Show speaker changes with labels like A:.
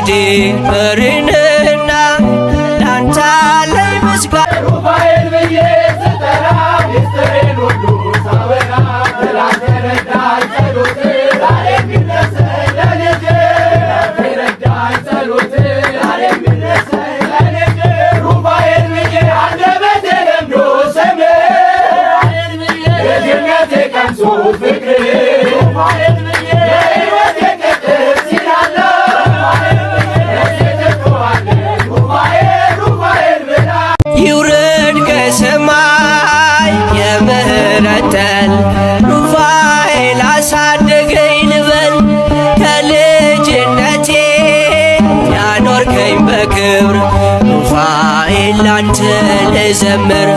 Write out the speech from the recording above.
A: የመንገዴ መሪንና ላንተ አለኝ ምስጋና ሩፋኤል ብዬ ስጠራ ሚስጥሬን ሁሉ ሳወራ ትላንት ረዳኝ ጸሎት ዛሬ የሚደርሰኝ ለልጄ ረዳኝ ጸሎት ዛሬ የሚደርሰኝ ለልጄ ሩፋኤል ብዬ አንደበቴ ለምዶ ስሜ የድነቴ ቀምሶ ፍቅሬ ሩፋኤል ብዬ የሕይወቴ ቅጥር ሲላለ ይውረድ ከሰማይ የምህረት ጠል ሩፋኤል አሳደገኝ ልበል ከልጅነቴ ያኖርከኝ በክብር ሩፋኤል ላንተ ልዘምር